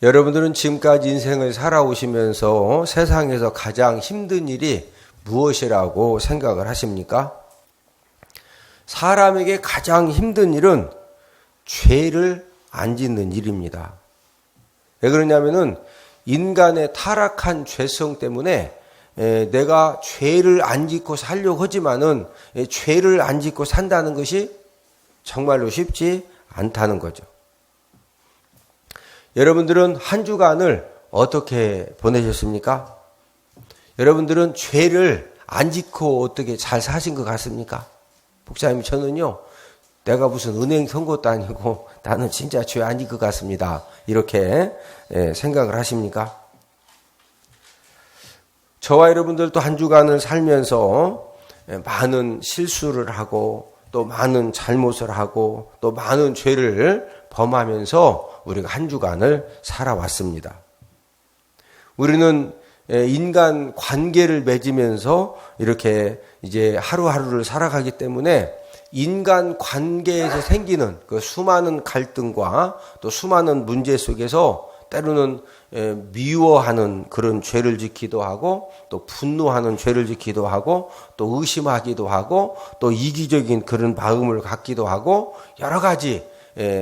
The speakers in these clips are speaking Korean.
여러분들은 지금까지 인생을 살아오시면서 세상에서 가장 힘든 일이 무엇이라고 생각을 하십니까? 사람에게 가장 힘든 일은 죄를 안 짓는 일입니다. 왜 그러냐면은 인간의 타락한 죄성 때문에 내가 죄를 안 짓고 살려고 하지만은 죄를 안 짓고 산다는 것이 정말로 쉽지 않다는 거죠. 여러분들은 한 주간을 어떻게 보내셨습니까? 여러분들은 죄를 안 짓고 어떻게 잘 사신 것 같습니까? 목사님, 저는요, 내가 무슨 은행 선것도 아니고 나는 진짜 죄 안 짓을 것 같습니다. 이렇게 생각을 하십니까? 저와 여러분들도 한 주간을 살면서 많은 실수를 하고 또 많은 잘못을 하고 또 많은 죄를 범하면서 우리가 한 주간을 살아왔습니다. 우리는 인간 관계를 맺으면서 이렇게 이제 하루하루를 살아가기 때문에 인간 관계에서 생기는 그 수많은 갈등과 또 수많은 문제 속에서 때로는 미워하는 그런 죄를 짓기도 하고 또 분노하는 죄를 짓기도 하고 또 의심하기도 하고 또 이기적인 그런 마음을 갖기도 하고 여러 가지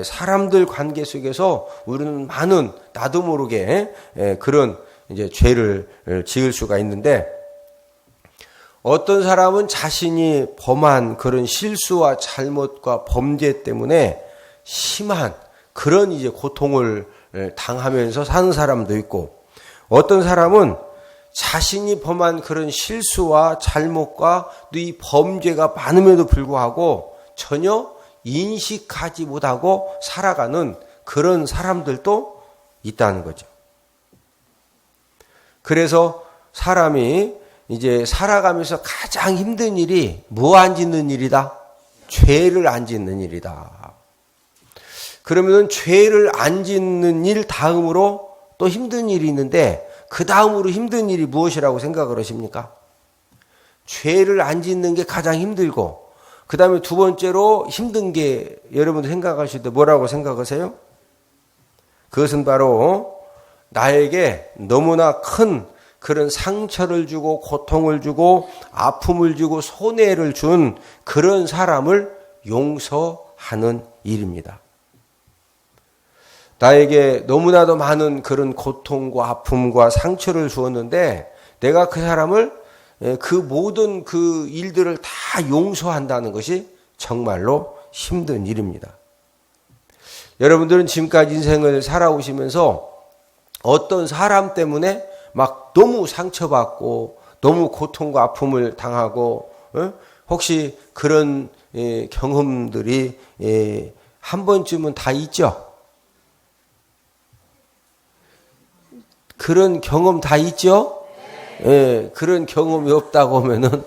사람들 관계 속에서 우리는 많은 나도 모르게 그런 이제 죄를 지을 수가 있는데 어떤 사람은 자신이 범한 그런 실수와 잘못과 범죄 때문에 심한 그런 이제 고통을 당하면서 사는 사람도 있고 어떤 사람은 자신이 범한 그런 실수와 잘못과 또 이 범죄가 많음에도 불구하고 전혀 인식하지 못하고 살아가는 그런 사람들도 있다는 거죠. 그래서 사람이 이제 살아가면서 가장 힘든 일이 뭐 안 짓는 일이다? 죄를 안 짓는 일이다. 그러면 죄를 안 짓는 일 다음으로 또 힘든 일이 있는데 그 다음으로 힘든 일이 무엇이라고 생각을 하십니까? 죄를 안 짓는 게 가장 힘들고 그 다음에 두 번째로 힘든 게 여러분들 생각하실 때 뭐라고 생각하세요? 그것은 바로 나에게 너무나 큰 그런 상처를 주고 고통을 주고 아픔을 주고 손해를 준 그런 사람을 용서하는 일입니다. 나에게 너무나도 많은 그런 고통과 아픔과 상처를 주었는데 내가 그 사람을 그 모든 그 일들을 다 용서한다는 것이 정말로 힘든 일입니다. 여러분들은 지금까지 인생을 살아오시면서 어떤 사람 때문에 막 너무 상처받고 너무 고통과 아픔을 당하고 혹시 그런 경험들이 한 번쯤은 다 있죠? 그런 경험 다 있죠? 그런 경험이 없다고 하면은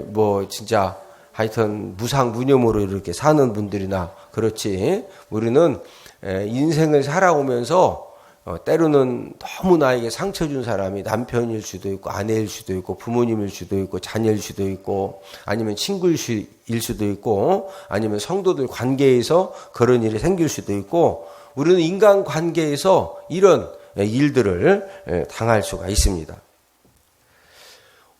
뭐 진짜 하여튼 무상무념으로 이렇게 사는 분들이나 그렇지. 우리는 인생을 살아오면서 때로는 너무 나에게 상처 준 사람이 남편일 수도 있고 아내일 수도 있고 부모님일 수도 있고 자녀일 수도 있고 아니면 친구일 수도 있고 아니면 성도들 관계에서 그런 일이 생길 수도 있고 우리는 인간 관계에서 이런 일들을 당할 수가 있습니다.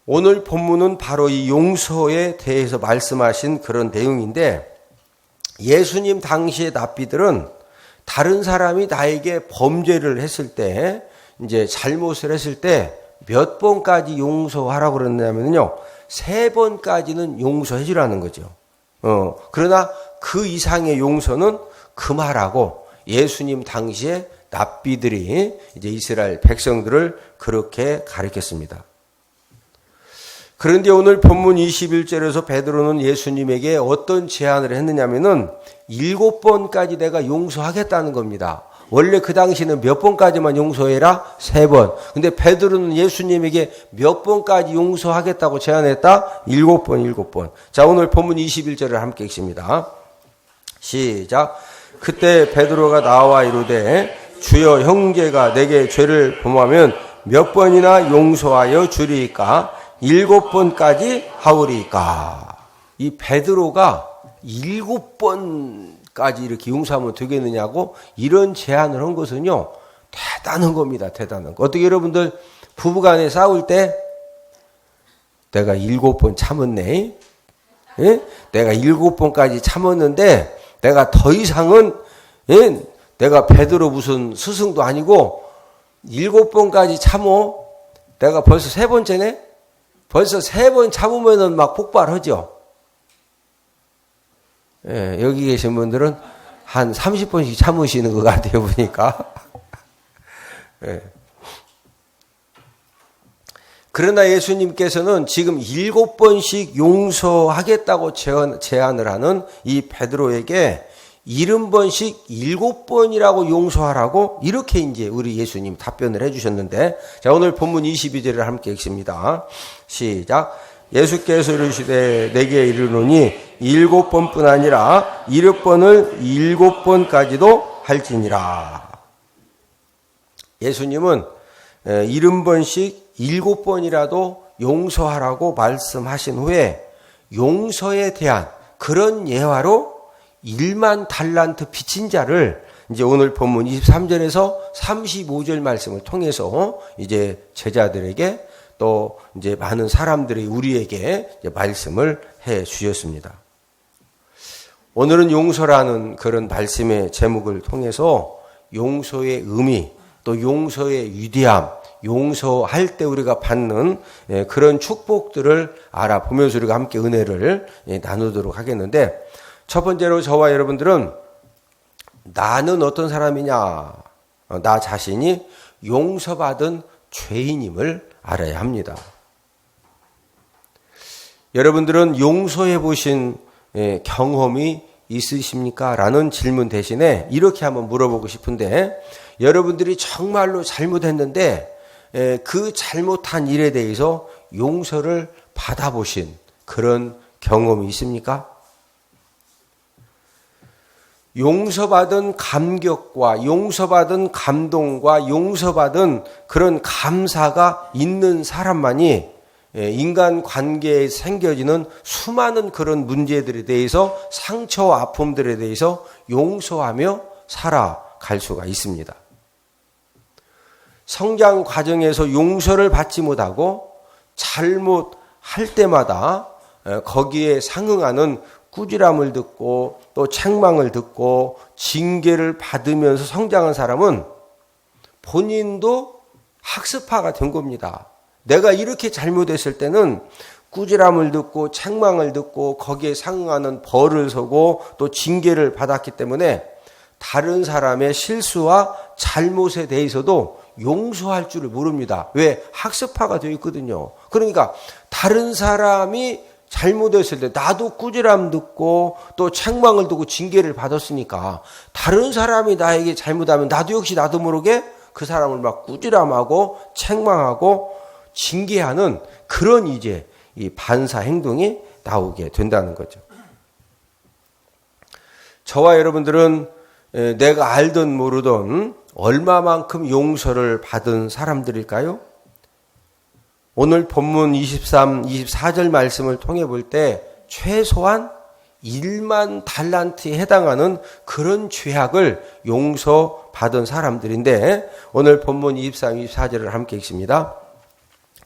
오늘 본문은 바로 이 용서에 대해서 말씀하신 그런 내용인데 예수님 당시의 납비들은 다른 사람이 나에게 범죄를 했을 때 이제 잘못을 했을 때 몇 번까지 용서하라고 그랬냐면요 3번까지는 용서해 주라는 거죠. 그러나 그 이상의 용서는 금하라고 예수님 당시에 납비들이 이제 이스라엘 백성들을 그렇게 가르쳤습니다. 그런데 오늘 본문 21절에서 베드로는 예수님에게 어떤 제안을 했느냐면은 7번까지 내가 용서하겠다는 겁니다. 원래 그 당시는 몇 번까지만 용서해라? 3번. 근데 베드로는 예수님에게 몇 번까지 용서하겠다고 제안했다? 7번. 자, 오늘 본문 21절을 함께 읽습니다. 시작. 그때 베드로가 나와 이르되 주여 형제가 내게 죄를 범하면 몇 번이나 용서하여 주리이까? 7번까지 하오리이까? 이 베드로가 7번까지 이렇게 용서하면 되겠느냐고 이런 제안을 한 것은요 대단한 겁니다. 대단한 거. 어떻게 여러분들 부부간에 싸울 때 내가 7번 참았네. 예? 내가 7번까지 참았는데 내가 더 이상은 예? 내가 베드로 무슨 스승도 아니고 7번까지 참어. 내가 벌써 3번째네. 벌써 3번 참으면은 막 폭발하죠. 예, 여기 계신 분들은 한 30번씩 참으시는 것 같아요, 보니까. 예. 그러나 예수님께서는 지금 7번씩 용서하겠다고 제안을 하는 이 베드로에게 70번씩 7번이라고 용서하라고 이렇게 이제 우리 예수님 답변을 해주셨는데, 자, 오늘 본문 22절을 함께 읽습니다. 시작. 예수께서 이르시되 내게 이르노니 7번뿐 아니라 7번을 7번까지도 할지니라. 예수님은 70번씩 7번이라도 용서하라고 말씀하신 후에 용서에 대한 그런 예화로 1만 달란트 빚진 자를 이제 오늘 본문 23절에서 35절 말씀을 통해서 이제 제자들에게 또 이제 많은 사람들이 우리에게 이제 말씀을 해 주셨습니다. 오늘은 용서라는 그런 말씀의 제목을 통해서 용서의 의미, 또 용서의 위대함, 용서할 때 우리가 받는 그런 축복들을 알아보면서 우리가 함께 은혜를 나누도록 하겠는데, 첫 번째로 저와 여러분들은 나는 어떤 사람이냐, 나 자신이 용서받은 죄인임을 알아야 합니다. 여러분들은 용서해 보신 경험이 있으십니까? 라는 질문 대신에 이렇게 한번 물어보고 싶은데, 여러분들이 정말로 잘못했는데 그 잘못한 일에 대해서 용서를 받아보신 그런 경험이 있습니까? 용서받은 감격과 용서받은 감동과 용서받은 그런 감사가 있는 사람만이 인간 관계에 생겨지는 수많은 그런 문제들에 대해서, 상처와 아픔들에 대해서 용서하며 살아갈 수가 있습니다. 성장 과정에서 용서를 받지 못하고 잘못할 때마다 거기에 상응하는 꾸지람을 듣고 또 책망을 듣고 징계를 받으면서 성장한 사람은 본인도 학습파가 된 겁니다. 내가 이렇게 잘못했을 때는 꾸지람을 듣고 책망을 듣고 거기에 상응하는 벌을 서고 또 징계를 받았기 때문에 다른 사람의 실수와 잘못에 대해서도 용서할 줄을 모릅니다. 왜? 학습파가 되어 있거든요. 그러니까 다른 사람이 잘못했을 때 나도 꾸지람 듣고 또 책망을 듣고 징계를 받았으니까 다른 사람이 나에게 잘못하면 나도 역시 나도 모르게 그 사람을 막 꾸지람하고 책망하고 징계하는 그런 이제 이 반사 행동이 나오게 된다는 거죠. 저와 여러분들은 내가 알든 모르든 얼마만큼 용서를 받은 사람들일까요? 오늘 본문 23, 24절 말씀을 통해 볼 때 최소한 1만 달란트에 해당하는 그런 죄악을 용서받은 사람들인데, 오늘 본문 23, 24절을 함께 읽습니다.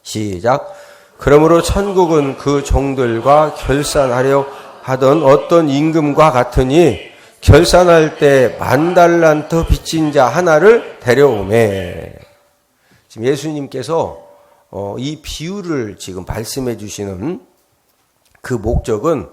시작. 그러므로 천국은 그 종들과 결산하려 하던 어떤 임금과 같으니 결산할 때 10,000달란트 빚진 자 하나를 데려오매. 지금 예수님께서 이 비유를 지금 말씀해 주시는 그 목적은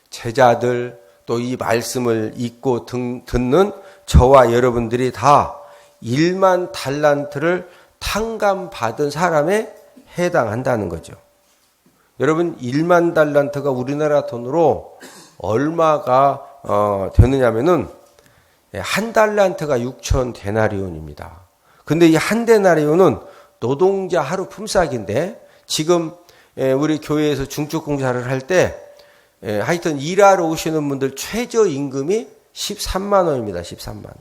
제자들 또 이 말씀을 읽고 듣는 저와 여러분들이 다 1만 달란트를 탕감받은 사람에 해당한다는 거죠. 여러분, 1만 달란트가 우리나라 돈으로 얼마가 되느냐면은 한 달란트가 6천 데나리온입니다. 근데 이 한 데나리온은 노동자 하루 품삯인데, 지금 우리 교회에서 중축공사를 할 때 하여튼 일하러 오시는 분들 최저임금이 13만 원입니다. 13만 원.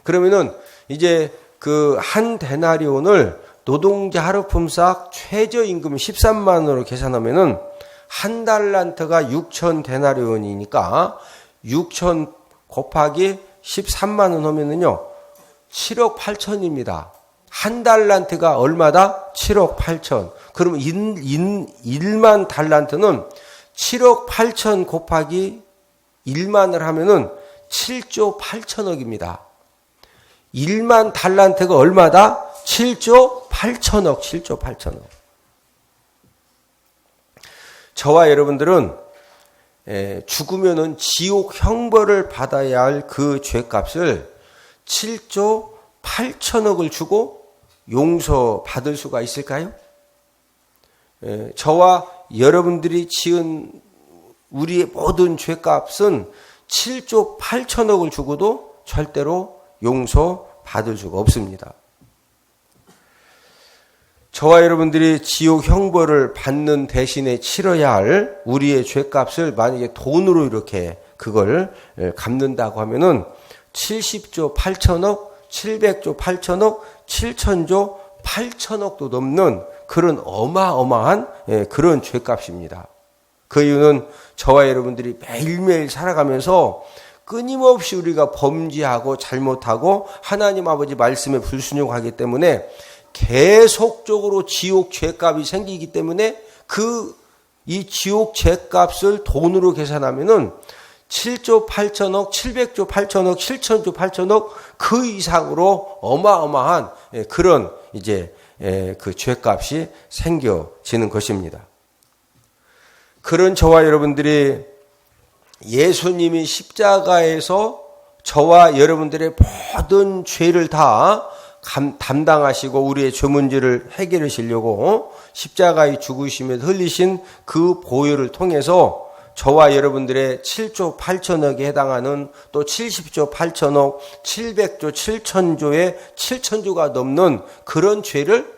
그러면은 이제 그 한 데나리온을 노동자 하루 품삯 최저임금 13만 원으로 계산하면은 한 달란트가 6천 데나리온이니까 6천 곱하기 13만 원 하면은요, 7억 8천입니다. 한 달란트가 얼마다? 7억 8천. 그러면 1만 달란트는 7억 8천 곱하기 1만을 하면은 7조 8천억입니다. 1만 달란트가 얼마다? 7조 8천억, 7조 8천억. 저와 여러분들은 죽으면은 지옥 형벌을 받아야 할 그 죄값을 7조 8천억을 주고 용서받을 수가 있을까요? 저와 여러분들이 지은 우리의 모든 죄값은 7조 8천억을 주고도 절대로 용서받을 수가 없습니다. 저와 여러분들이 지옥 형벌을 받는 대신에 치러야 할 우리의 죄값을 만약에 돈으로 이렇게 그걸 갚는다고 하면은 70조 8천억, 700조 8천억, 7천조 8천억도 넘는 그런 어마어마한 그런 죄값입니다. 그 이유는 저와 여러분들이 매일매일 살아가면서 끊임없이 우리가 범죄하고 잘못하고 하나님 아버지 말씀에 불순종하기 때문에 계속적으로 지옥 죄값이 생기기 때문에 이 지옥 죄값을 돈으로 계산하면은 7조 8천억, 700조 8천억, 7천조 8천억 그 이상으로 어마어마한 그런 이제 그 죄값이 생겨지는 것입니다. 그런 저와 여러분들이 예수님이 십자가에서 저와 여러분들의 모든 죄를 다 담당하시고 우리의 죄 문제를 해결하시려고 십자가의 죽으심에 흘리신 그 보혈을 통해서 저와 여러분들의 7조 8천억에 해당하는 또 70조 8천억, 700조 7천조의 7천조가 넘는 그런 죄를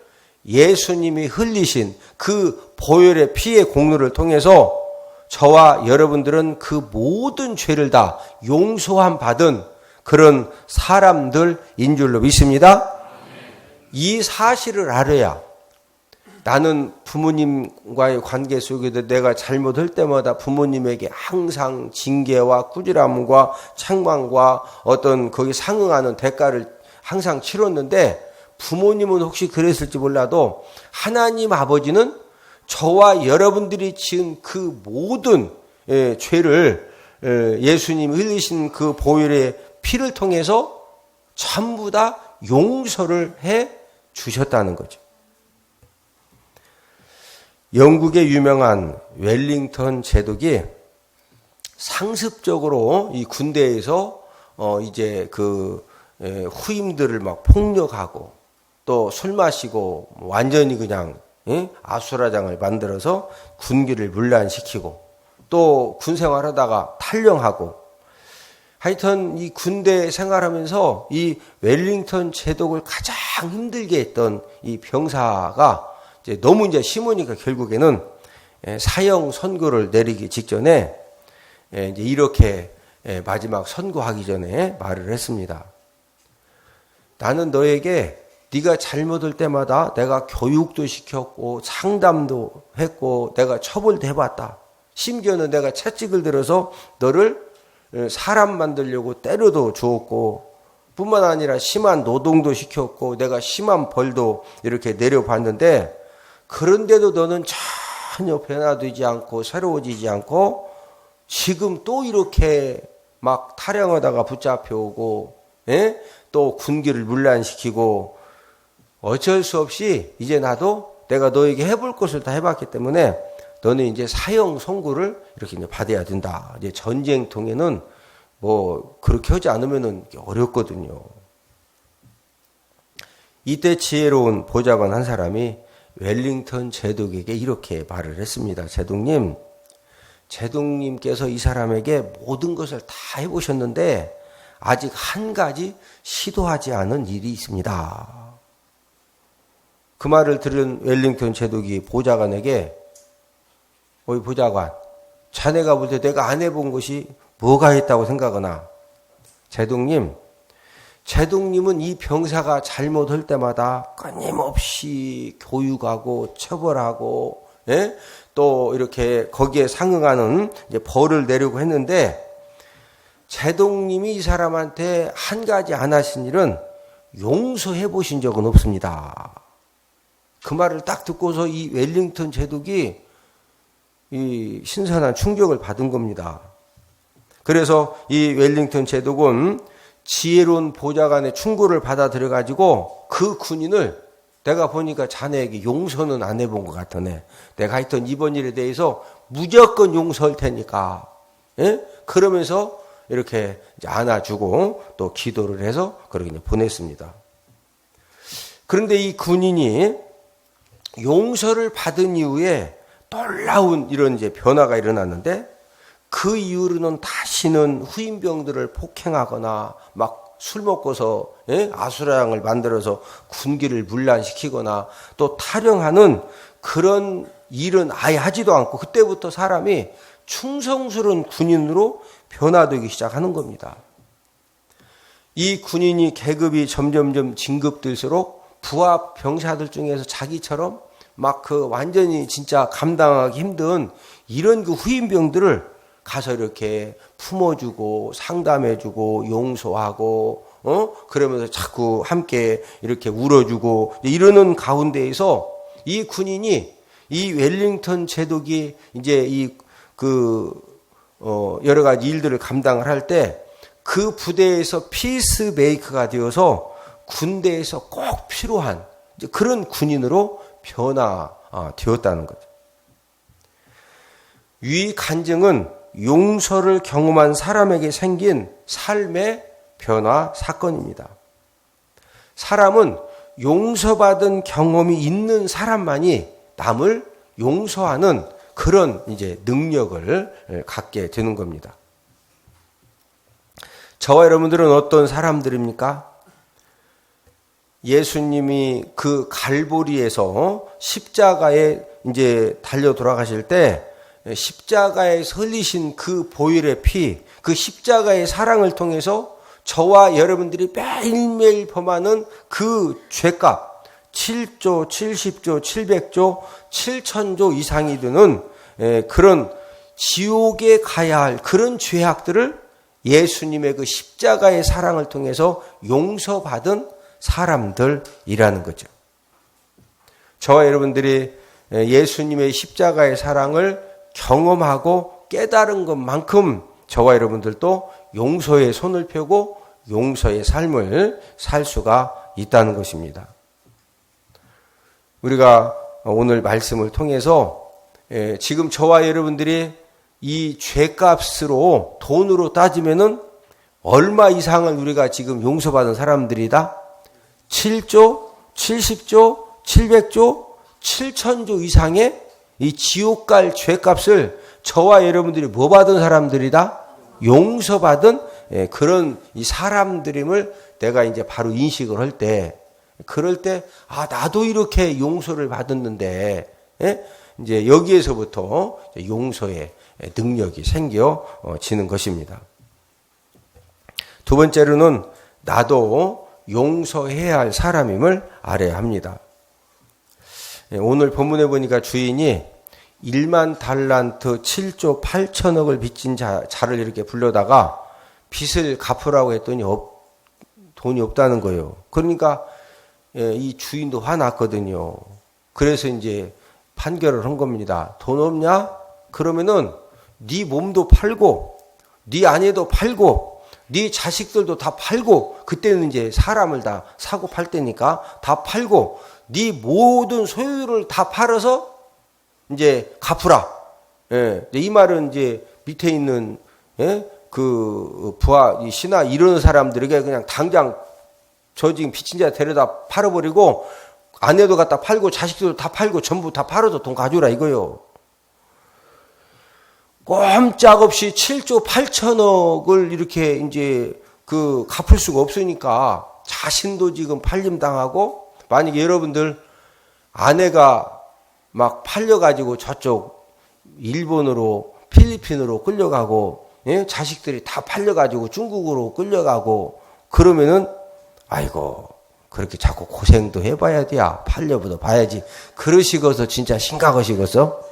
예수님이 흘리신 그 보혈의 피의 공로를 통해서 저와 여러분들은 그 모든 죄를 다 용서함 받은 그런 사람들인 줄로 믿습니다. 이 사실을 알아야 나는 부모님과의 관계 속에도 내가 잘못할 때마다 부모님에게 항상 징계와 꾸지람과 책망과 어떤 거기 상응하는 대가를 항상 치렀는데 부모님은 혹시 그랬을지 몰라도 하나님 아버지는 저와 여러분들이 지은 그 모든 죄를 예수님이 흘리신 그 보혈의 피를 통해서 전부 다 용서를 해 주셨다는 거죠. 영국의 유명한 웰링턴 제독이 상습적으로 이 군대에서 이제 그 후임들을 막 폭력하고 또 술 마시고 완전히 그냥 아수라장을 만들어서 군기를 문란시키고 또 군 생활하다가 탈영하고 하여튼 이 군대 생활하면서 이 웰링턴 제독을 가장 힘들게 했던 이 병사가 이제 너무 이제 심으니까 결국에는 사형 선고를 내리기 직전에 이제 이렇게 마지막 선고하기 전에 말을 했습니다. 나는 너에게 네가 잘못할 때마다 내가 교육도 시켰고 상담도 했고 내가 처벌도 해봤다. 심지어는 내가 채찍을 들어서 너를 사람 만들려고 때려도 주었고 뿐만 아니라 심한 노동도 시켰고 내가 심한 벌도 이렇게 내려봤는데 그런데도 너는 전혀 변화되지 않고 새로워지지 않고 지금 또 이렇게 막 타령하다가 붙잡혀오고 또 군기를 문란시키고 어쩔 수 없이 이제 나도 내가 너에게 해볼 것을 다 해봤기 때문에 너는 이제 사형 선고를 이렇게 이제 받아야 된다. 이제 전쟁통에는 뭐 그렇게 하지 않으면은 어렵거든요. 이때 지혜로운 보좌관 한 사람이 웰링턴 제독에게 이렇게 말을 했습니다. 제독님께서 이 사람에게 모든 것을 다 해보셨는데 아직 한 가지 시도하지 않은 일이 있습니다. 그 말을 들은 웰링턴 제독이 보좌관에게 어이 보좌관, 자네가 볼 때 내가 안 해본 것이 뭐가 있다고 생각하나? 제독님은 이 병사가 잘못할 때마다 끊임없이 교육하고 처벌하고 또 이렇게 거기에 상응하는 이제 벌을 내려고 했는데 제독님이 이 사람한테 한 가지 안 하신 일은 용서해 보신 적은 없습니다. 그 말을 딱 듣고서 이 웰링턴 제독이 이 신선한 충격을 받은 겁니다. 그래서 이 웰링턴 제독은 지혜로운 보좌관의 충고를 받아들여 가지고 그 군인을 내가 보니까 자네에게 용서는 안 해본 것 같으네. 내가 했던 이번 일에 대해서 무조건 용서할 테니까. 예? 그러면서 이렇게 이제 안아주고 또 기도를 해서 그렇게 보냈습니다. 그런데 이 군인이 용서를 받은 이후에 놀라운 이런 이제 변화가 일어났는데 그 이후로는 다시는 후임병들을 폭행하거나 막 술 먹고서 아수라장을 만들어서 군기를 문란시키거나 또 탈영하는 그런 일은 아예 하지도 않고 그때부터 사람이 충성스러운 군인으로 변화되기 시작하는 겁니다. 이 군인이 계급이 점점점 진급될수록 부하 병사들 중에서 자기처럼 막 그 완전히 진짜 감당하기 힘든 이런 그 후임병들을 가서 이렇게 품어주고 상담해주고 용서하고 그러면서 자꾸 함께 이렇게 울어주고 이러는 가운데에서 이 군인이 이 웰링턴 제독이 이제 여러 가지 일들을 감당을 할 때 그 부대에서 피스메이커가 되어서 군대에서 꼭 필요한 그런 군인으로 변화되었다는 거죠. 이 간증은 용서를 경험한 사람에게 생긴 삶의 변화 사건입니다. 사람은 용서받은 경험이 있는 사람만이 남을 용서하는 그런 이제 능력을 갖게 되는 겁니다. 저와 여러분들은 어떤 사람들입니까? 예수님이 그 갈보리에서 십자가에 이제 달려 돌아가실 때 십자가에서 흘리신 그 보혈의 피, 그 십자가의 사랑을 통해서 저와 여러분들이 매일매일 범하는 그 죄값 7조, 70조, 700조, 7천조 이상이 드는 그런 지옥에 가야 할 그런 죄악들을 예수님의 그 십자가의 사랑을 통해서 용서받은 사람들이라는 거죠. 저와 여러분들이 예수님의 십자가의 사랑을 경험하고 깨달은 것만큼 저와 여러분들도 용서의 손을 펴고 용서의 삶을 살 수가 있다는 것입니다. 우리가 오늘 말씀을 통해서 지금 저와 여러분들이 이 죄값으로 돈으로 따지면은 얼마 이상을 우리가 지금 용서받은 사람들이다? 7조, 70조, 700조, 7천조 이상의 이 지옥 갈 죄값을 저와 여러분들이 뭐 받은 사람들이다? 용서받은 그런 이 사람들임을 내가 이제 바로 인식을 할 때, 그럴 때, 아, 나도 이렇게 용서를 받았는데, 이제 여기에서부터 용서의 능력이 생겨지는 것입니다. 두 번째로는 나도 용서해야 할 사람임을 알아야 합니다. 오늘 본문에 보니까 주인이 1만 달란트 7조 8천억을 빚진 자를 이렇게 불러다가 빚을 갚으라고 했더니 돈이 없다는 거예요. 그러니까 이 주인도 화났거든요. 그래서 이제 판결을 한 겁니다. 돈 없냐? 그러면은 네 몸도 팔고 네 아내도 팔고 네 자식들도 다 팔고, 그때는 이제 사람을 다 사고 팔 때니까 다 팔고 네 모든 소유를 다 팔아서 이제 갚으라. 이 말은 이제 밑에 있는 그 부하 신하 이런 사람들에게 그냥 당장 저 지금 빚진 자 데려다 팔아버리고 아내도 갖다 팔고 자식들도 다 팔고 전부 다 팔아서 돈 가져오라 이거요. 꼼짝없이 7조 8천억을 이렇게 이제 그 갚을 수가 없으니까 자신도 지금 팔림당하고, 만약에 여러분들 아내가 막 팔려가지고 저쪽 일본으로 필리핀으로 끌려가고, 자식들이 다 팔려가지고 중국으로 끌려가고, 그러면은 아이고 그렇게 자꾸 고생도 해봐야 돼야 팔려보도 봐야지 그러시고서 진짜 심각하시고서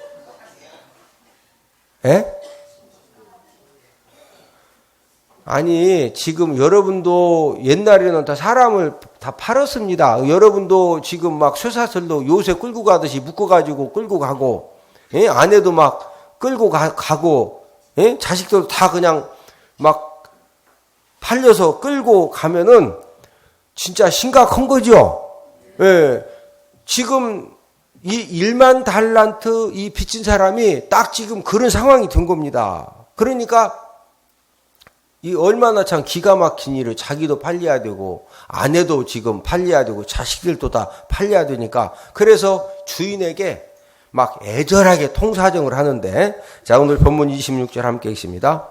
아니 지금 여러분도 옛날에는 다 사람을 다 팔았습니다. 여러분도 지금 막 쇠사슬로 요새 끌고 가듯이 묶어가지고 끌고 가고, 예? 아내도 막 끌고 가고, 예? 자식들도 다 그냥 막 팔려서 끌고 가면은 진짜 심각한 거죠. 예. 지금 이 1만 달란트 이 빚진 사람이 딱 지금 그런 상황이 된 겁니다. 그러니까 이 얼마나 참 기가 막힌 일을 자기도 팔려야 되고 아내도 지금 팔려야 되고 자식들도 다 팔려야 되니까 그래서 주인에게 막 애절하게 통사정을 하는데 자 오늘 본문 26절 함께 읽습니다.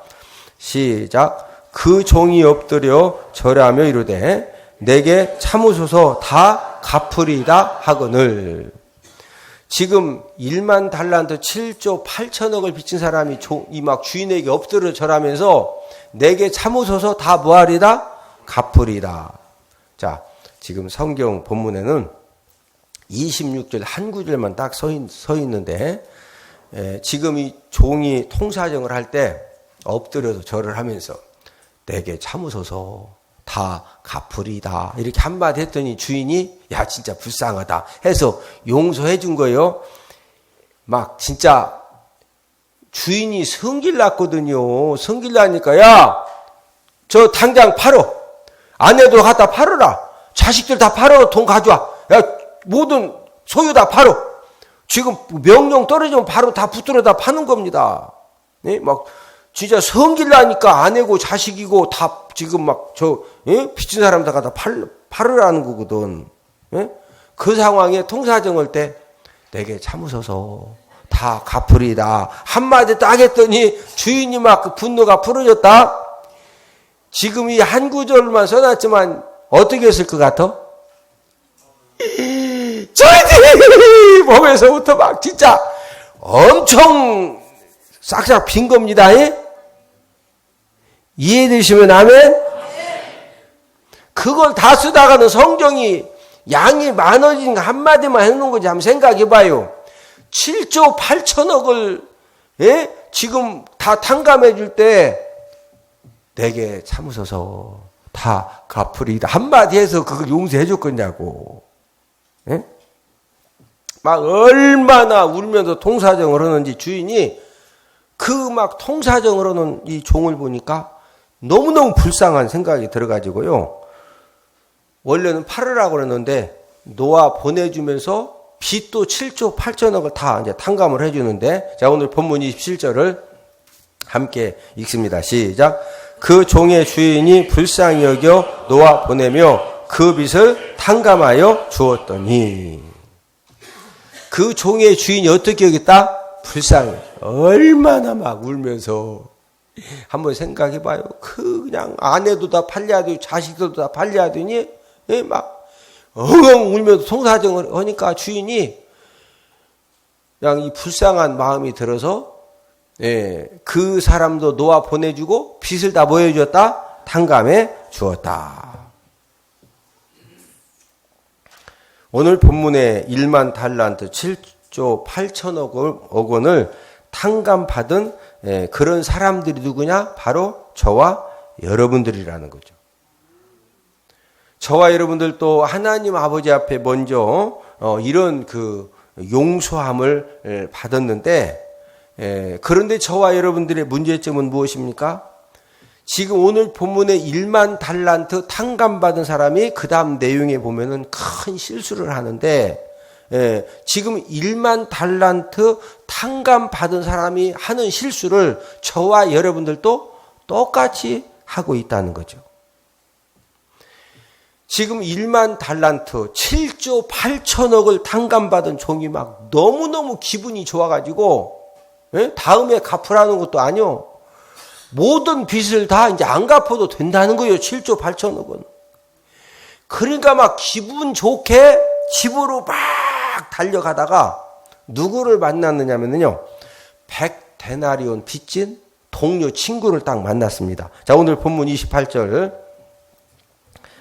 시작. 그 종이 엎드려 절하며 이르되 내게 참으소서 다 갚으리다 하거늘. 지금 1만 달란트 7조 8천억을 빚진 사람이 이 막 주인에게 엎드려 절하면서 내게 참으소서 다 뭐하리다? 갚으리다. 자, 지금 성경 본문에는 26절 한 구절만 딱 서 있는데 지금 이 종이 통사정을 할 때 엎드려서 절을 하면서 내게 참으소서 다 갚으리다 이렇게 한마디 했더니 주인이 야 진짜 불쌍하다 해서 용서해 준 거예요. 막 진짜 주인이 성질 났거든요. 성질 나니까 야 저 당장 팔어. 아내도 갖다 팔어라. 자식들 다 팔어. 돈 가져와. 야 모든 소유 다 팔어. 지금 명령 떨어지면 바로 다 붙들어 다 파는 겁니다. 네? 막 진짜 성질 나니까 아내고 자식이고 다 지금 막 빚진 사람 다 갖다 팔으라는 거거든. 예? 그 상황에 통사정할 때 내게 참으소서 다 갚으리다 한마디 딱 했더니 주인이 막 그 분노가 풀어졌다. 지금 이 한 구절만 써놨지만 어떻게 했을 것 같아? 저희들이 보면서부터 막 진짜 엄청 싹싹 빈 겁니다. 예? 이해되시면 아멘? 그걸 다 쓰다가는 성경이 양이 많아지니까 한마디만 해놓은 거지. 한번 생각해봐요. 7조 8천억을 예? 지금 다 탕감해 줄 때 내게 참으소서 다 갚으리다 한마디 해서 그걸 용서해 줬겠냐고. 예? 막 얼마나 울면서 통사정을 하는지 주인이 그 막 통사정을 하는 이 종을 보니까 너무너무 불쌍한 생각이 들어가지고요. 원래는 팔으라고 그랬는데 놓아 보내주면서 빚도 7조 8천억을 다 이제 탕감을 해주는데 자 오늘 본문 27절을 함께 읽습니다. 시작. 그 종의 주인이 불쌍히 여겨 놓아 보내며 그 빚을 탕감하여 주었더니 그 종의 주인이 어떻게 여겼다? 불쌍해. 얼마나 막 울면서 한번 생각해봐요. 그냥 아내도 다 팔려야 되고 자식들도 다 팔려야 되니 예? 막 엉엉 울면서 통사정을 하니까 주인이 그냥 이 불쌍한 마음이 들어서 예, 그 사람도 놓아 보내주고 빚을 다 보여주었다? 탕감해 주었다. 오늘 본문에 1만 달란트 7조 8천억 원을 탕감받은 그런 사람들이 누구냐? 바로 저와 여러분들이라는 거죠. 저와 여러분들도 하나님 아버지 앞에 먼저 이런 그 용서함을 받았는데 그런데 저와 여러분들의 문제점은 무엇입니까? 지금 오늘 본문에 1만 달란트 탕감받은 사람이 그 다음 내용에 보면은 큰 실수를 하는데 지금 1만 달란트 탕감받은 사람이 하는 실수를 저와 여러분들도 똑같이 하고 있다는 거죠. 지금 1만 달란트 7조 8천억을 탕감받은 종이 막 너무너무 기분이 좋아가지고 다음에 갚으라는 것도 아니요. 모든 빚을 다 이제 안 갚아도 된다는 거예요. 7조 8천억은. 그러니까 막 기분 좋게 집으로 막 달려가다가 누구를 만났느냐면요. 100데나리온 빚진 동료 친구를 딱 만났습니다. 자, 오늘 본문 28절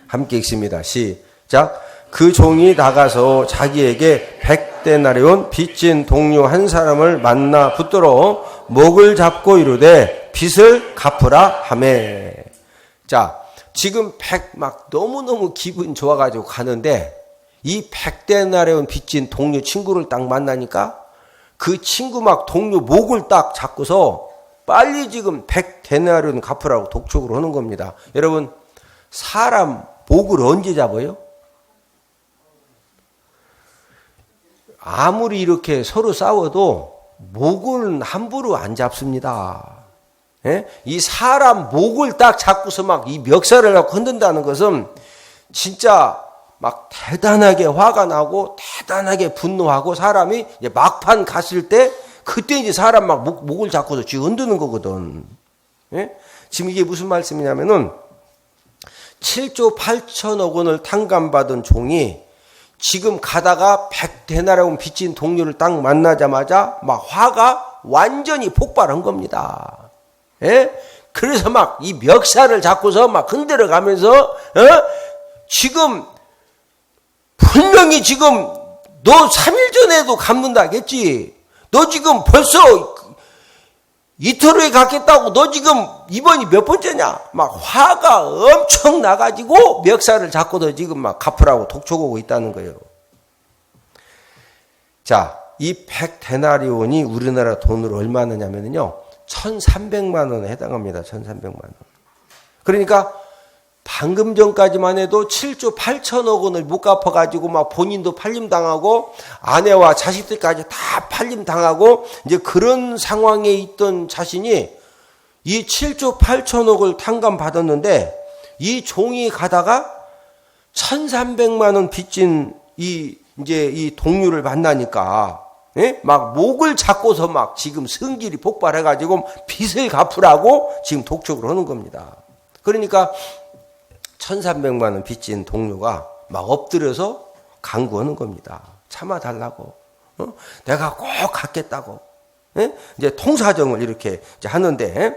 함께 읽습니다. 시작. 그 종이 나가서 자기에게 100데나리온 빚진 동료 한 사람을 만나 붙들어 목을 잡고 이르되 빚을 갚으라 하매. 자, 지금 막 너무너무 기분 좋아가지고 가는데 이 100데나리온 빚진 동료 친구를 딱 만나니까 그 친구 막 동료 목을 딱 잡고서 빨리 지금 100데나리온 갚으라고 독촉을 하는 겁니다. 여러분, 사람 목을 언제 잡아요? 아무리 이렇게 서로 싸워도 목은 함부로 안 잡습니다. 예? 이 사람 목을 딱 잡고서 막 이 멱살을 갖고 흔든다는 것은 진짜 막 대단하게 화가 나고 대단하게 분노하고 사람이 이제 막판 갔을 때 그때 이제 사람 막 목을 잡고서 쥐 흔드는 거거든. 예? 지금 이게 무슨 말씀이냐면은 7조 8천억 원을 탕감받은 종이 지금 가다가 100데나리온 빚진 동료를 딱 만나자마자 막 화가 완전히 폭발한 겁니다. 예? 그래서 막 이 멱살을 잡고서 막 흔들어 가면서 지금 분명히 지금 너 3일 전에도 갚는다 했지. 너 지금 벌써 이틀 후에 갚겠다고 너 지금 이번이 몇 번째냐. 막 화가 엄청 나가지고 멱살을 잡고도 지금 막 갚으라고 독촉하고 있다는 거예요. 자, 이 100데나리온이 우리나라 돈으로 얼마냐면요. 1,300만 원에 해당합니다. 1,300만 원. 그러니까 방금 전까지만 해도 7조 8천억 원을 못 갚아가지고 막 본인도 팔림당하고 아내와 자식들까지 다 팔림당하고 이제 그런 상황에 있던 자신이 이 7조 8천억을 탕감받았는데 이 종이 가다가 1,300만 원 빚진 이제 이 동료를 만나니까 예? 막 목을 잡고서 막 지금 성질이 폭발해가지고 빚을 갚으라고 지금 독촉을 하는 겁니다. 그러니까 1,300만 원 빚진 동료가 막 엎드려서 간구하는 겁니다. 참아달라고. 내가 꼭 갚겠다고. 예? 이제 통사정을 이렇게 이제 하는데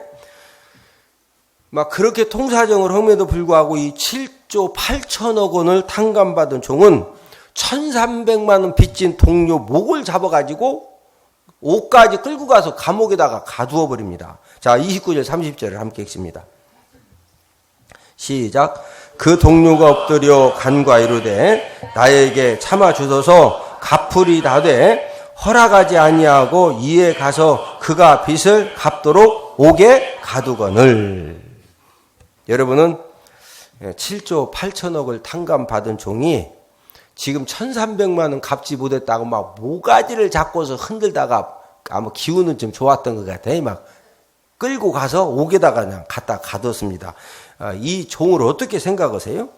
막 그렇게 통사정을 함에도 불구하고 이 7조 8천억 원을 탕감받은 종은 1,300만 원 빚진 동료 목을 잡아가지고 옷까지 끌고 가서 감옥에다가 가두어 버립니다. 자, 29절 30절을 함께 읽습니다. 시작. 그 동료가 엎드려 간과 이르되 나에게 참아 주소서 갚으리다되 허락하지 아니하고 이에 가서 그가 빚을 갚도록 옥에 가두거늘. 여러분은 7조 8천억을 탕감받은 종이 지금 1,300만 원 갚지 못했다고 막 모가지를 잡고서 흔들다가 아마 기운은 좀 좋았던 것 같아요. 막 끌고 가서 옥에다가 그냥 갖다 가뒀습니다. 이 종을 어떻게 생각하세요?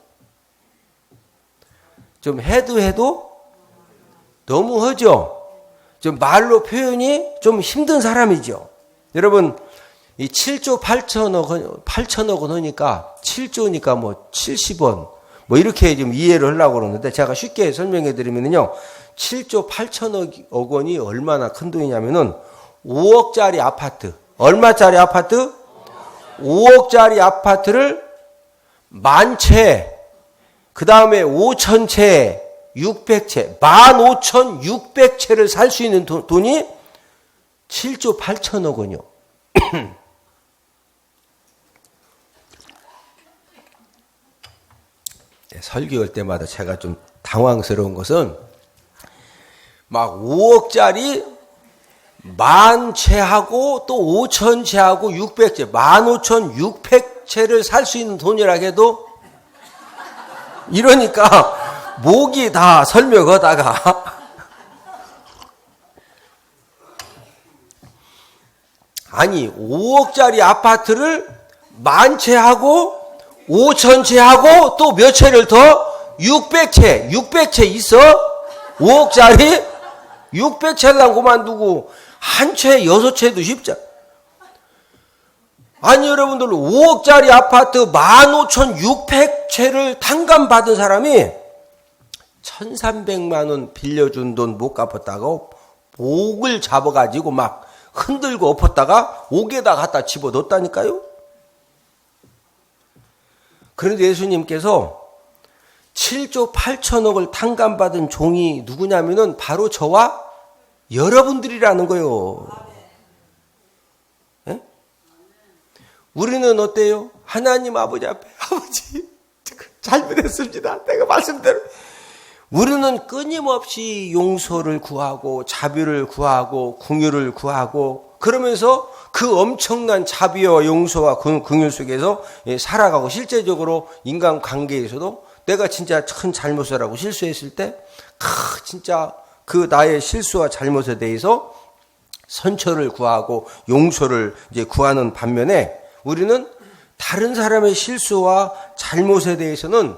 좀 해도 너무 하죠? 좀 말로 표현이 좀 힘든 사람이죠. 여러분, 이 7조 8천억 원 하니까 7조니까 뭐 70원 뭐 이렇게 좀 이해를 하려고 그러는데 제가 쉽게 설명해 드리면요. 7조 8천억 원이 얼마나 큰 돈이냐면은 5억짜리 아파트. 얼마짜리 아파트? 5억짜리 아파트를 10,000채, 그 다음에 5,000채, 600채, 15,600채를 살 수 있는 돈이 7조 8천억 원이요. 설교할 때마다 제가 좀 당황스러운 것은 막 5억짜리 10,000채하고 또 5,000채하고 600채, 15,600채를 살 수 있는 돈이라 해도 이러니까 목이 다 설명하다가 아니 5억짜리 아파트를 10,000채하고 5,000채하고 또 몇 채를 더 600채 있어 5억짜리 600채랑 그만두고 한 채 6채도 쉽자. 아니 여러분들 5억짜리 아파트 15,600채를 탕감받은 사람이 1,300만 원 빌려준 돈 못 갚았다고 목을 잡아가지고 막 흔들고 엎었다가 옥에다 갖다 집어넣었다니까요. 그런데 예수님께서 7조 8천억을 탕감받은 종이 누구냐면은 바로 저와 여러분들이라는 거예요. 네? 우리는 어때요? 하나님 아버지 앞에 아버지 잘못했습니다. 내가 말씀대로. 우리는 끊임없이 용서를 구하고 자비를 구하고 긍휼을 구하고 그러면서 그 엄청난 자비와 용서와 긍휼 속에서 살아가고 실제적으로 인간관계에서도 내가 진짜 큰 잘못을 하고 실수했을 때 진짜 그 나의 실수와 잘못에 대해서 선처를 구하고 용서를 이제 구하는 반면에 우리는 다른 사람의 실수와 잘못에 대해서는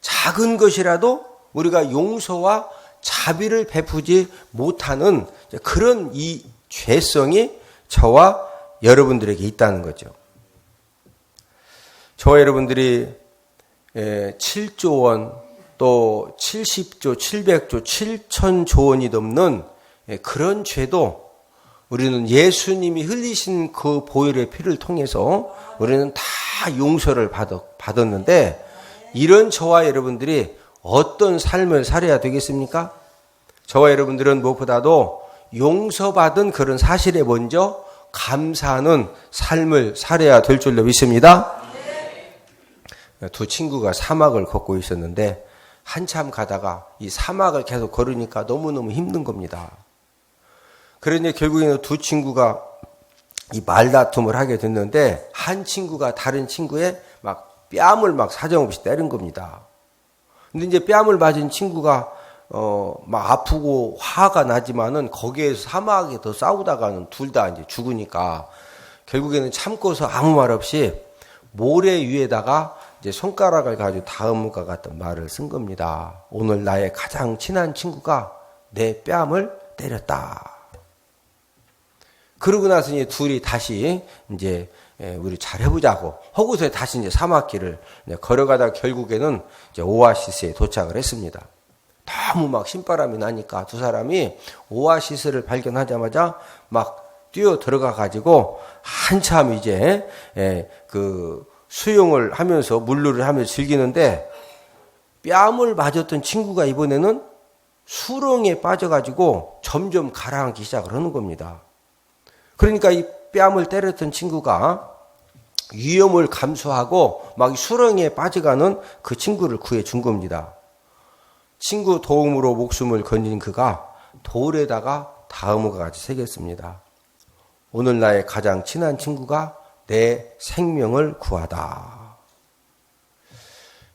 작은 것이라도 우리가 용서와 자비를 베푸지 못하는 그런 이 죄성이 저와 여러분들에게 있다는 거죠. 저와 여러분들이 7조 원 또 70조, 700조, 7천조 원이 넘는 그런 죄도 우리는 예수님이 흘리신 그 보혈의 피를 통해서 우리는 다 용서를 받았는데 이런 저와 여러분들이 어떤 삶을 살아야 되겠습니까? 저와 여러분들은 무엇보다도 용서받은 그런 사실에 먼저 감사하는 삶을 살아야 될 줄로 믿습니다. 두 친구가 사막을 걷고 있었는데 한참 가다가 이 사막을 계속 걸으니까 너무너무 힘든 겁니다. 그러니 결국에는 두 친구가 이 말다툼을 하게 됐는데 한 친구가 다른 친구의 막 뺨을 막 사정없이 때린 겁니다. 근데 이제 뺨을 맞은 친구가 막 아프고 화가 나지만은 거기에서 사막에 더 싸우다가는 둘 다 이제 죽으니까 결국에는 참고서 아무 말 없이 모래 위에다가 이제 손가락을 가지고 다음과 같은 말을 쓴 겁니다. 오늘 나의 가장 친한 친구가 내 뺨을 때렸다. 그러고 나서 이제 둘이 다시 이제 우리 잘 해보자고 하고서 다시 이제 사막길을 걸어가다 결국에는 이제 오아시스에 도착을 했습니다. 너무 막 신바람이 나니까 두 사람이 오아시스를 발견하자마자 막 뛰어 들어가 가지고 한참 이제 그 수영을 하면서 물놀이를 하면서 즐기는데 뺨을 맞았던 친구가 이번에는 수렁에 빠져가지고 점점 가라앉기 시작을 하는 겁니다. 그러니까 이 뺨을 때렸던 친구가 위험을 감수하고 막 수렁에 빠져가는 그 친구를 구해준 겁니다. 친구 도움으로 목숨을 건진 그가 돌에다가 다음과 같이 새겼습니다. 오늘 나의 가장 친한 친구가 내 생명을 구하다.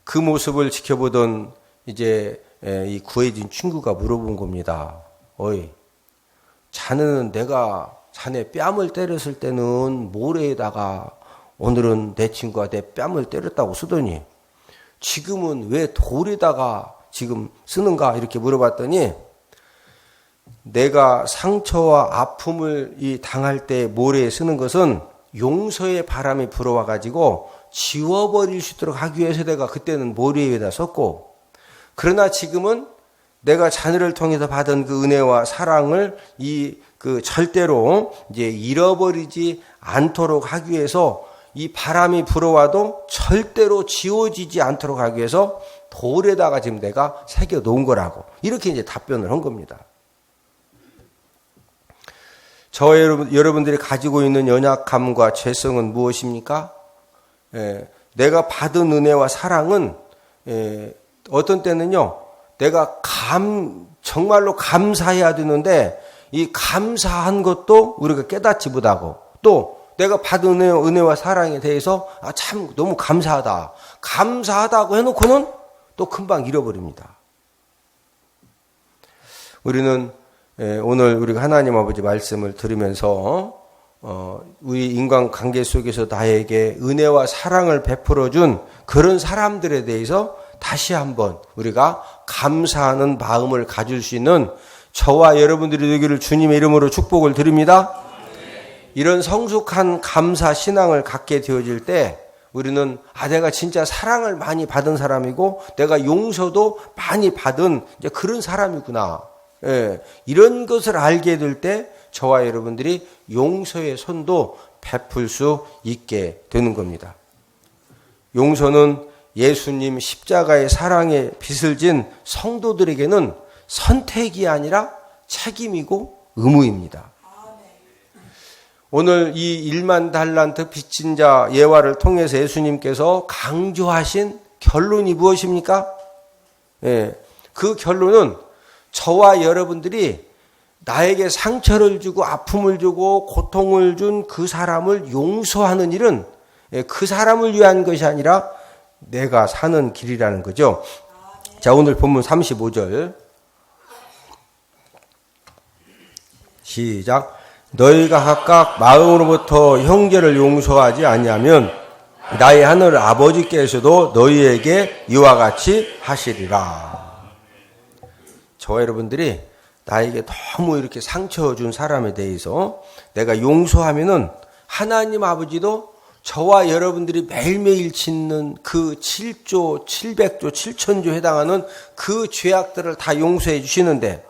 그 모습을 지켜보던 이제 이 구해진 친구가 물어본 겁니다. 어이, 자네는 내가 자네 뺨을 때렸을 때는 모래에다가 오늘은 내 친구가 내 뺨을 때렸다고 쓰더니 지금은 왜 돌에다가 지금 쓰는가 이렇게 물어봤더니 내가 상처와 아픔을 당할 때 모래에 쓰는 것은 용서의 바람이 불어와 가지고 지워버릴 수 있도록 하기 위해서 내가 그때는 모래 위에다 썼고 그러나 지금은 내가 자녀를 통해서 받은 그 은혜와 사랑을 절대로 이제 잃어버리지 않도록 하기 위해서 이 바람이 불어와도 절대로 지워지지 않도록 하기 위해서 돌에다가 지금 내가 새겨 놓은 거라고 이렇게 이제 답변을 한 겁니다. 저와 여러분들이 가지고 있는 연약함과 죄성은 무엇입니까? 내가 받은 은혜와 사랑은 어떤 때는요, 내가 정말로 감사해야 되는데 이 감사한 것도 우리가 깨닫지 못하고 또 내가 받은 은혜와 사랑에 대해서 참 너무 감사하다고 해놓고는 또 금방 잃어버립니다. 우리는 오늘 우리가 하나님 아버지 말씀을 들으면서 우리 인간관계 속에서 나에게 은혜와 사랑을 베풀어준 그런 사람들에 대해서 다시 한번 우리가 감사하는 마음을 가질 수 있는 저와 여러분들이 되기를 주님의 이름으로 축복을 드립니다. 이런 성숙한 감사 신앙을 갖게 되어질 때 우리는 내가 진짜 사랑을 많이 받은 사람이고 내가 용서도 많이 받은 이제 그런 사람이구나. 이런 것을 알게 될 때 저와 여러분들이 용서의 손도 베풀 수 있게 되는 겁니다. 용서는 예수님 십자가의 사랑에 빚을 진 성도들에게는 선택이 아니라 책임이고 의무입니다. 오늘 이 1만 달란트 빚진 자 예화를 통해서 예수님께서 강조하신 결론이 무엇입니까? 그 결론은 저와 여러분들이 나에게 상처를 주고 아픔을 주고 고통을 준 그 사람을 용서하는 일은 그 사람을 위한 것이 아니라 내가 사는 길이라는 거죠. 자, 오늘 본문 35절 시작. 너희가 각각 마음으로부터 형제를 용서하지 아니하면 나의 하늘 아버지께서도 너희에게 이와 같이 하시리라. 저와 여러분들이 나에게 너무 이렇게 상처 준 사람에 대해서 내가 용서하면은 하나님 아버지도 저와 여러분들이 매일매일 짓는 그 7조, 700조, 7천조 해당하는 그 죄악들을 다 용서해 주시는데,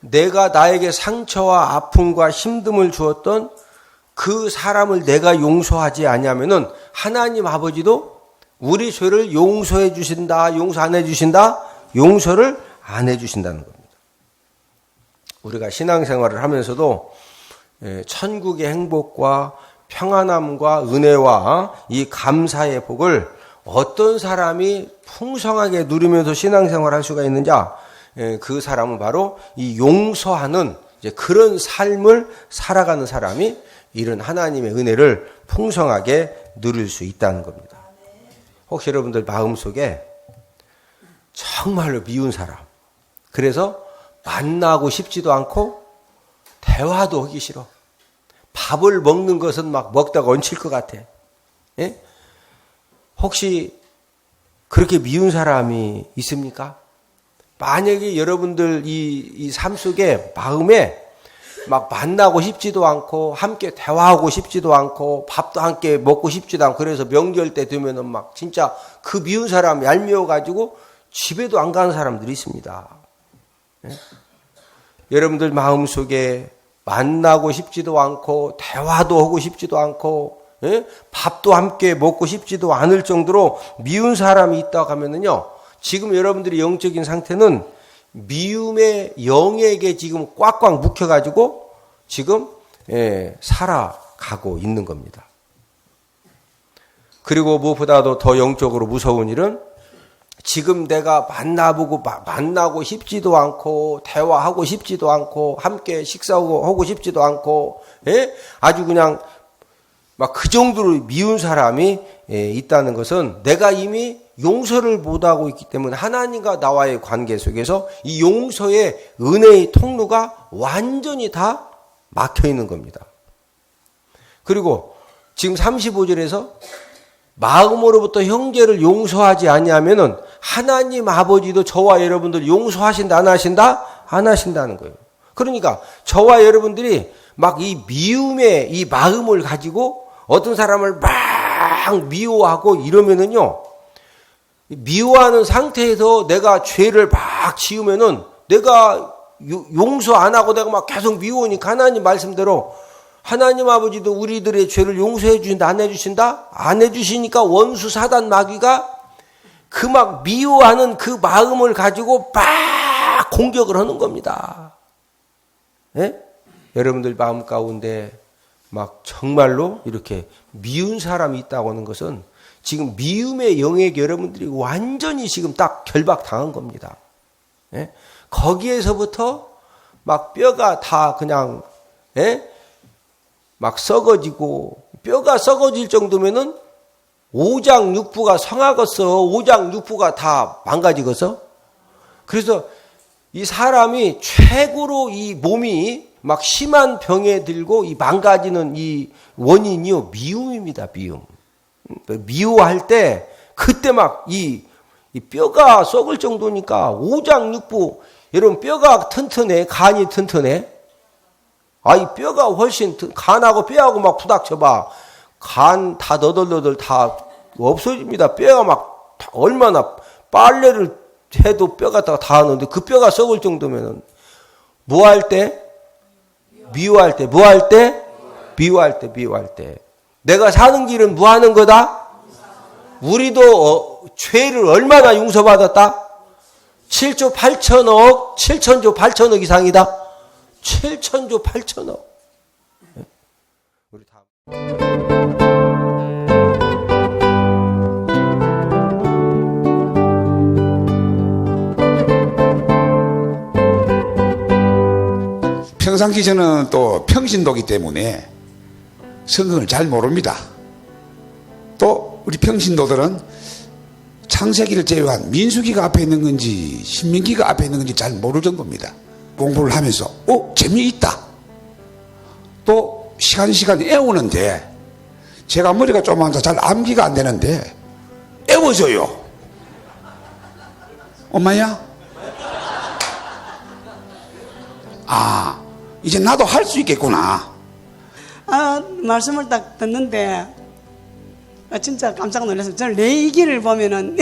내가 나에게 상처와 아픔과 힘듦을 주었던 그 사람을 내가 용서하지 아니하면은 하나님 아버지도 우리 죄를 용서해 주신다, 용서 안 해 주신다? 용서를 안 해 주신다는 겁니다. 우리가 신앙생활을 하면서도 천국의 행복과 평안함과 은혜와 이 감사의 복을 어떤 사람이 풍성하게 누리면서 신앙생활을 할 수가 있느냐? 그 사람은 바로 이 용서하는 그런 삶을 살아가는 사람이 이런 하나님의 은혜를 풍성하게 누릴 수 있다는 겁니다. 혹시 여러분들 마음속에 정말로 미운 사람, 그래서 만나고 싶지도 않고 대화도 하기 싫어. 밥을 먹는 것은 막 먹다가 얹힐 것 같아. 예? 혹시 그렇게 미운 사람이 있습니까? 만약에 여러분들 이 삶 속에 마음에 막 만나고 싶지도 않고 함께 대화하고 싶지도 않고 밥도 함께 먹고 싶지도 않고 그래서 명절 때 되면은 막 진짜 그 미운 사람 얄미워 가지고 집에도 안 가는 사람들이 있습니다. 예? 여러분들 마음속에 만나고 싶지도 않고 대화도 하고 싶지도 않고 밥도 함께 먹고 싶지도 않을 정도로 미운 사람이 있다고 하면은요, 지금 여러분들의 영적인 상태는 미움의 영에게 지금 꽉꽉 묵혀가지고 지금 살아가고 있는 겁니다. 그리고 무엇보다도 더 영적으로 무서운 일은 지금 내가 만나고 싶지도 않고 대화하고 싶지도 않고 함께 식사하고 싶지도 않고 아주 그냥 막 그 정도로 미운 사람이 있다는 것은 내가 이미 용서를 못하고 있기 때문에 하나님과 나와의 관계 속에서 이 용서의 은혜의 통로가 완전히 다 막혀 있는 겁니다. 그리고 지금 35절에서 마음으로부터 형제를 용서하지 아니하면은 하나님 아버지도 저와 여러분들 용서하신다 안 하신다? 안 하신다는 거예요. 그러니까 저와 여러분들이 막 이 미움의 이 마음을 가지고 어떤 사람을 막 미워하고 이러면은요, 미워하는 상태에서 내가 죄를 막 지으면은 내가 용서 안 하고 내가 막 계속 미워하니까 하나님 말씀대로 하나님 아버지도 우리들의 죄를 용서해 주신다 안 해주신다? 안 해주시니까 원수 사단 마귀가 그 막 미워하는 그 마음을 가지고 막 공격을 하는 겁니다. 예? 여러분들 마음 가운데 막 정말로 이렇게 미운 사람이 있다고 하는 것은 지금 미움의 영역에 여러분들이 완전히 지금 딱 결박당한 겁니다. 예? 거기에서부터 막 뼈가 다 그냥 막 썩어지고 뼈가 썩어질 정도면은 오장육부가 성하겠어. 오장육부가 다 망가지겠어. 그래서 이 사람이 최고로 이 몸이 막 심한 병에 들고 이 망가지는 이 원인이요 미움입니다. 미움. 미워할 때 그때 막 이 뼈가 썩을 정도니까 오장육부. 여러분 뼈가 튼튼해, 간이 튼튼해. 이 뼈가 훨씬 간하고 뼈하고 막 부닥쳐봐. 간 다 너덜너덜 다 없어집니다. 뼈가 막 얼마나 빨래를 해도 뼈가 다 하는데 그 뼈가 썩을 정도면은 뭐 할 때? 미워할 때. 뭐 할 때? 미워할 때. 내가 사는 길은 뭐 하는 거다? 우리도 죄를 얼마나 용서받았다? 7조 8천억, 7천조 8천억 이상이다. 7천조 8천억. 평상시 저는 또 평신도기 때문에 성경을 잘 모릅니다. 또 우리 평신도들은 창세기를 제외한 민수기가 앞에 있는 건지 신명기가 앞에 있는 건지 잘 모를 정도입니다. 공부를 하면서 재미있다. 또 시간 애우는데 제가 머리가 조그만서 잘 암기가 안 되는데 애워져요. 엄마야? 이제 나도 할 수 있겠구나. 말씀을 딱 듣는데 진짜 깜짝 놀랐어요. 저는 레이기를 보면은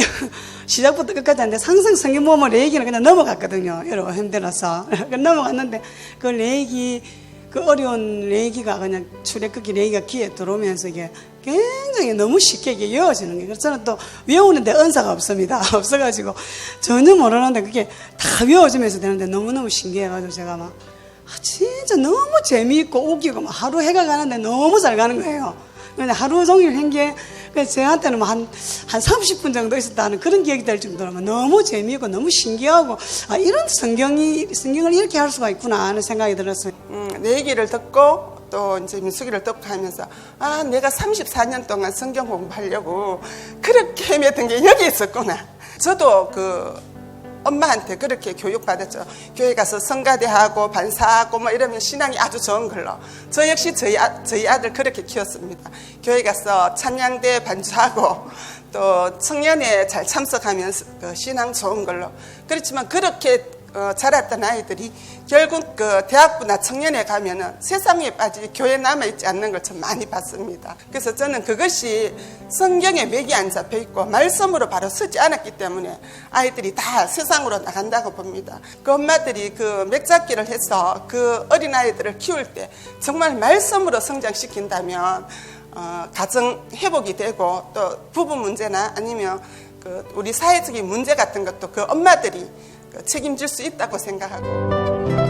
시작부터 끝까지 하는데 항상 성경 보면 레이기는 그냥 넘어갔거든요. 여러 힘들어서 넘어갔는데 그 레이기, 그 어려운 레이기가 그냥 출애굽기 레이기가 귀에 들어오면서 이게 굉장히 너무 쉽게 이게 외워지는 거예요. 그래서 저는 또 외우는데 은사가 없습니다. 없어가지고 전혀 모르는데 그게 다 외워지면서 되는데 너무너무 신기해가지고 제가 막 진짜 너무 재미있고 웃기고 막 하루 해가 가는데 너무 잘 가는 거예요. 근데 하루 종일 한 게 저한테는 뭐 한 30분 정도 있었다는 그런 기억이 될 정도로 너무 재미있고 너무 신기하고 이런 성경을 이렇게 할 수가 있구나 하는 생각이 들었어요. 내 얘기를 듣고 또 이제 민수기를 듣고 하면서 내가 34년 동안 성경 공부하려고 그렇게 헤매던 게 여기 있었구나. 저도 엄마한테 그렇게 교육받았죠. 교회 가서 성가대하고 반사하고 뭐 이러면 신앙이 아주 좋은 걸로. 저 역시 저희 아들 그렇게 키웠습니다. 교회 가서 찬양대 반주하고 또 청년회 잘 참석하면서 신앙 좋은 걸로. 그렇지만 그렇게 자랐던 아이들이 결국 대학부나 청년회 가면은 세상에 빠지지 교회에 남아있지 않는 걸 좀 많이 봤습니다. 그래서 저는 그것이 성경에 맥이 안 잡혀 있고 말씀으로 바로 서지 않았기 때문에 아이들이 다 세상으로 나간다고 봅니다. 그 엄마들이 맥잡기를 해서 그 어린 아이들을 키울 때 정말 말씀으로 성장시킨다면 가정 회복이 되고 또 부부 문제나 아니면 우리 사회적인 문제 같은 것도 그 엄마들이 책임질 수 있다고 생각하고.